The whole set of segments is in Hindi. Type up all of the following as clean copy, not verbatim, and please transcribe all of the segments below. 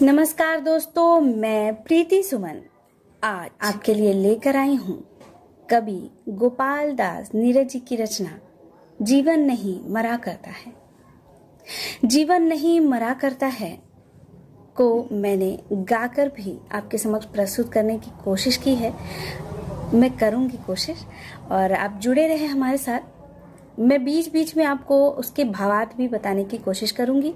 नमस्कार दोस्तों, मैं प्रीति सुमन आज आपके लिए लेकर आई हूँ कवि गोपाल दास नीरज जी की रचना जीवन नहीं मरा करता है। जीवन नहीं मरा करता है को मैंने गाकर भी आपके समक्ष प्रस्तुत करने की कोशिश की है। मैं करूँगी कोशिश और आप जुड़े रहे हमारे साथ। मैं बीच बीच में आपको उसके भावार्थ भी बताने की कोशिश करूँगी।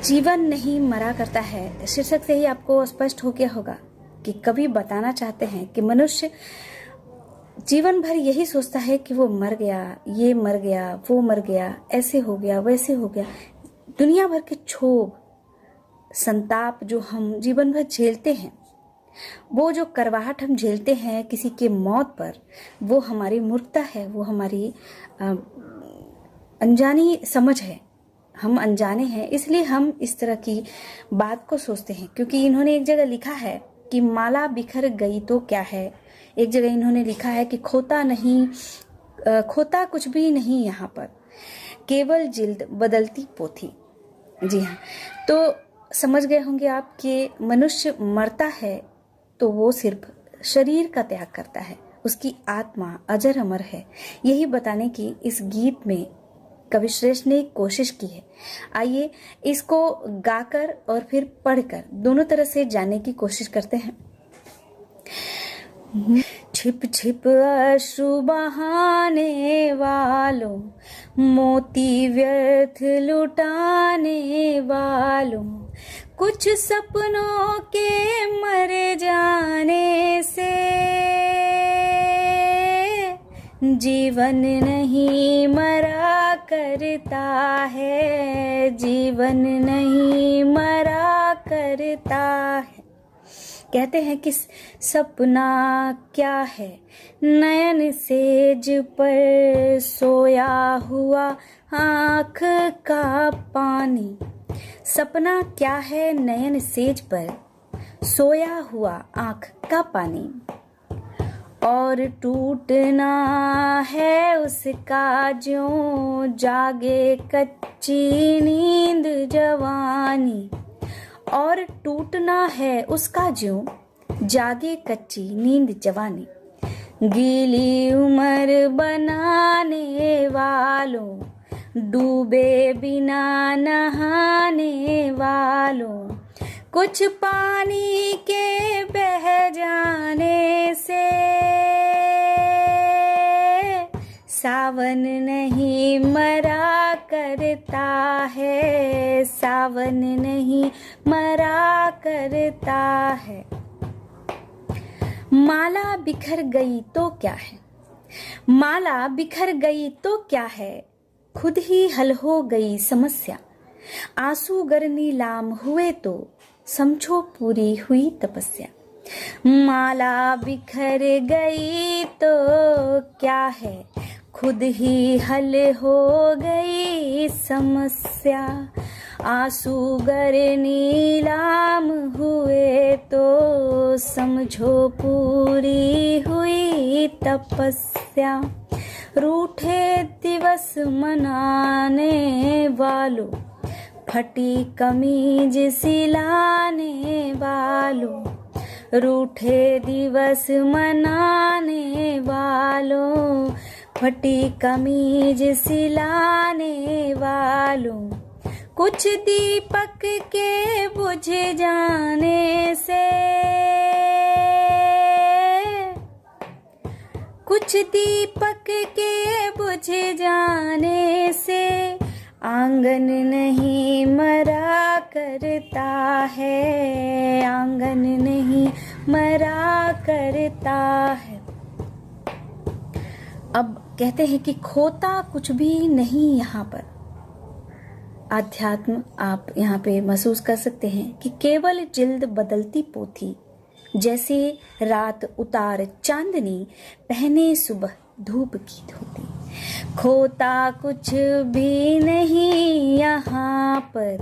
जीवन नहीं मरा करता है शीर्षक से ही आपको स्पष्ट हो गया होगा कि कवि बताना चाहते हैं कि मनुष्य जीवन भर यही सोचता है कि वो मर गया, ये मर गया, वो मर गया, ऐसे हो गया, वैसे हो गया। दुनिया भर के क्षोभ संताप जो हम जीवन भर झेलते हैं, वो जो करवाहट हम झेलते हैं किसी के मौत पर, वो हमारी मूर्खता है, वो हमारी अनजानी समझ है। हम अनजाने हैं, इसलिए हम इस तरह की बात को सोचते हैं। क्योंकि इन्होंने एक जगह लिखा है कि माला बिखर गई तो क्या है। एक जगह इन्होंने लिखा है कि खोता कुछ भी नहीं यहाँ पर, केवल जिल्द बदलती पोथी। जी हाँ, तो समझ गए होंगे आप कि मनुष्य मरता है तो वो सिर्फ शरीर का त्याग करता है, उसकी आत्मा अजर अमर है। यही बताने की इस गीत में कवि श्रेष्ठ ने कोशिश की है। आइए इसको गाकर और फिर पढ़कर दोनों तरह से जानने की कोशिश करते हैं। छिप छिप अश्रु बहाने वालों, मोती व्यर्थ लुटाने वालों, कुछ सपनों के मर जाने से जीवन नहीं मरा करता है, जीवन नहीं मरा करता है। कहते हैं कि सपना क्या है, नयन सेज पर सोया हुआ आँख का पानी। सपना क्या है, नयन सेज पर सोया हुआ आँख का पानी, और टूटना है उसका ज्यों जागे कच्ची नींद जवानी। और टूटना है उसका ज्यों जागे कच्ची नींद जवानी। गीली उम्र बनाने वालों, डूबे बिना नहाने वालों, कुछ पानी के बह जाने से सावन नहीं मरा करता है, सावन नहीं मरा करता है। माला बिखर गई तो क्या है, माला बिखर गई तो क्या है, खुद ही हल हो गई समस्या। आंसू गर नीलाम हुए तो समझो पूरी हुई तपस्या। माला बिखर गई तो क्या है, खुद ही हल हो गई समस्या। आंसू गर नीलाम हुए तो समझो पूरी हुई तपस्या। रूठे दिवस मनाने वालों, फटी कमीज सिलाने वालों, रूठे दिवस मनाने वालों, फटी कमीज सिलाने वालों, कुछ दीपक के बुझ जाने से, कुछ दीपक के बुझ जाने से आंगन नहीं मरा करता है, आंगन नहीं मरा करता है। अब कहते हैं कि खोता कुछ भी नहीं यहाँ पर। आध्यात्म आप यहाँ पे महसूस कर सकते हैं कि केवल जिल्द बदलती पोथी, जैसे रात उतार चांदनी, पहने सुबह धूप की धोती। खोता कुछ भी नहीं यहाँ पर,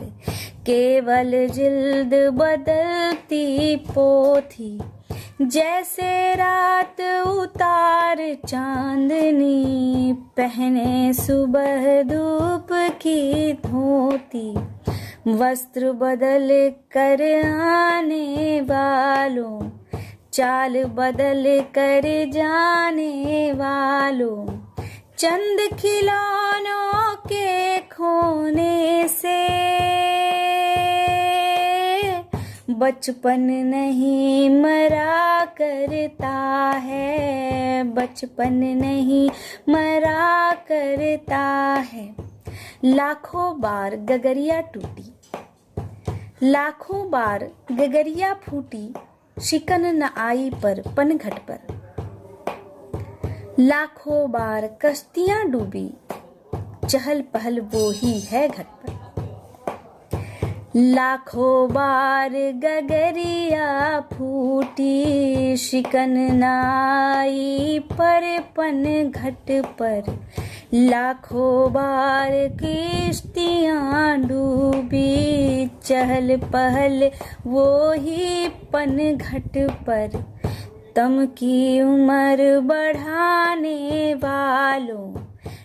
केवल जिल्द बदलती पोथी, जैसे रात उतार चांदनी, पहने सुबह धूप की धोती। वस्त्र बदल कर आने वालों, चाल बदल कर जाने वालों, चंद खिलौनों के खोने से बचपन नहीं मरा करता है, बचपन नहीं मरा करता है। लाखों बार गगरिया टूटी, लाखों बार गगरिया फूटी, शिकन न आई पर पनघट पर। लाखों बार कश्तियां डूबी, चहल पहल वो ही है घट पर। लाखों बार गगरिया फूटी, शिकन न आई पर पनघट पर। लाखों बार किश्तियां डूबी, चहल पहल वो ही पनघट पर। तम की उम्र बढ़ाने वालों,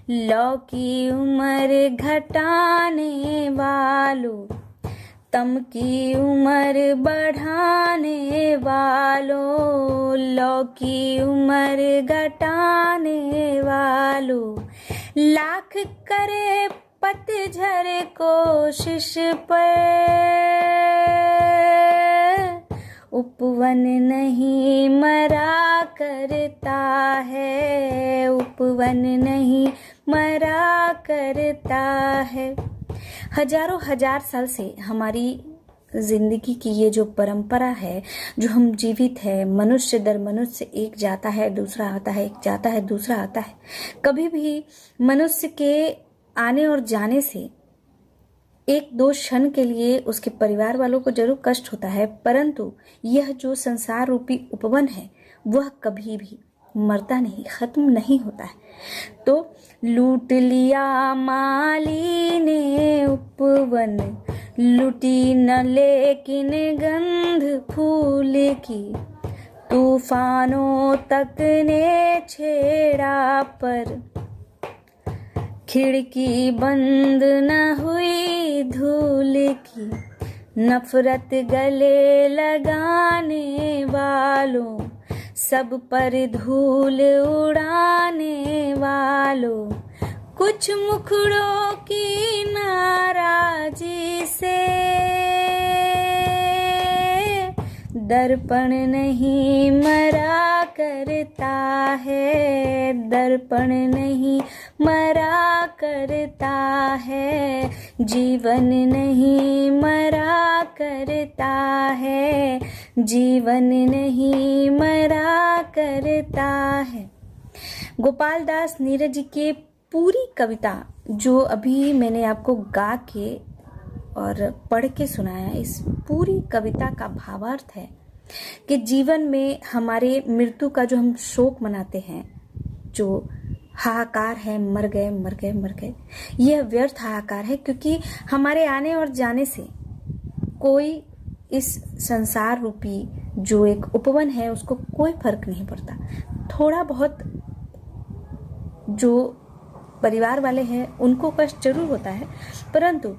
लौ की उम्र घटाने वालों, तम की उम्र बढ़ाने वालों, लौ की उम्र घटाने वालों। लाख करे पतझड़ कोशिश पर, उपवन नहीं मरा करता है, उपवन नहीं मरा करता है। हजारों हजार साल से हमारी जिंदगी की ये जो परंपरा है, जो हम जीवित है, मनुष्य दर मनुष्य एक जाता है दूसरा आता है, एक जाता है दूसरा आता है। कभी भी मनुष्य के आने और जाने से एक दो क्षण के लिए उसके परिवार वालों को जरूर कष्ट होता है, परंतु यह जो संसार रूपी उपवन है वह कभी भी मरता नहीं, खत्म नहीं होता है। तो लूट लिया माली ने उपवन, लूटी न लेकिन गंध फूल की। तूफानों तक ने छेड़ा पर, खिड़की बंद न हुई धूल की। नफरत गले लगाने वालों, सब पर धूल उड़ाने वालों, कुछ मुखड़ों की नाराजी से दर्पण नहीं मरा करता है, दर्पण नहीं मरा करता है। जीवन नहीं मरा करता है, जीवन नहीं मरा करता है। गोपाल दास नीरज जी के पूरी कविता जो अभी मैंने आपको गा के और पढ़ के सुनाया, इस पूरी कविता का भावार्थ है कि जीवन में हमारे मृत्यु का जो हम शोक मनाते हैं, जो हाहाकार है, मर गए मर गए मर गए, यह व्यर्थ हाहाकार है, क्योंकि हमारे आने और जाने से कोई इस संसार रूपी जो एक उपवन है उसको कोई फर्क नहीं पड़ता। थोड़ा बहुत जो परिवार वाले हैं उनको कष्ट जरूर होता है, परंतु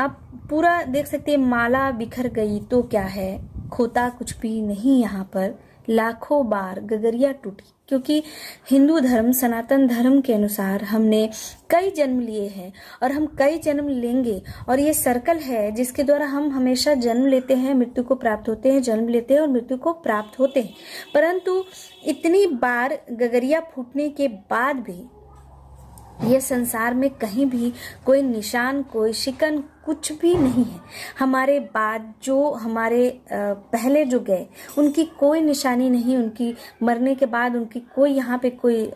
आप पूरा देख सकते हैं, माला बिखर गई तो क्या है, खोता कुछ भी नहीं यहाँ पर। लाखों बार गगरिया टूटी, क्योंकि हिंदू धर्म सनातन धर्म के अनुसार हमने कई जन्म लिए हैं और हम कई जन्म लेंगे, और ये सर्कल है जिसके द्वारा हम हमेशा जन्म लेते हैं, मृत्यु को प्राप्त होते हैं, जन्म लेते हैं और मृत्यु को प्राप्त होते हैं। परंतु इतनी बार गगरिया फूटने के बाद भी यह संसार में कहीं भी कोई निशान, कोई शिकन कुछ भी नहीं है। हमारे बाद जो हमारे पहले जो गए उनकी कोई निशानी नहीं, उनकी मरने के बाद उनकी कोई यहाँ पे कोई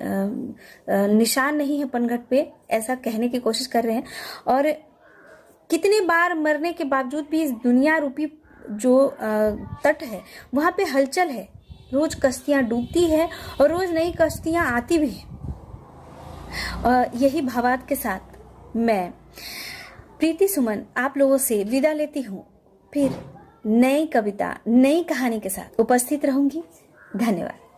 निशान नहीं है पनघट पे, ऐसा कहने की कोशिश कर रहे हैं। और कितनी बार मरने के बावजूद भी इस दुनिया रूपी जो तट है वहाँ पे हलचल है, रोज कश्तियाँ डूबती है और रोज नई कश्तियाँ आती भी है। और यही भावार्थ के साथ मैं प्रीति सुमन आप लोगों से विदा लेती हूँ। फिर नई कविता, नई कहानी के साथ उपस्थित रहूंगी। धन्यवाद।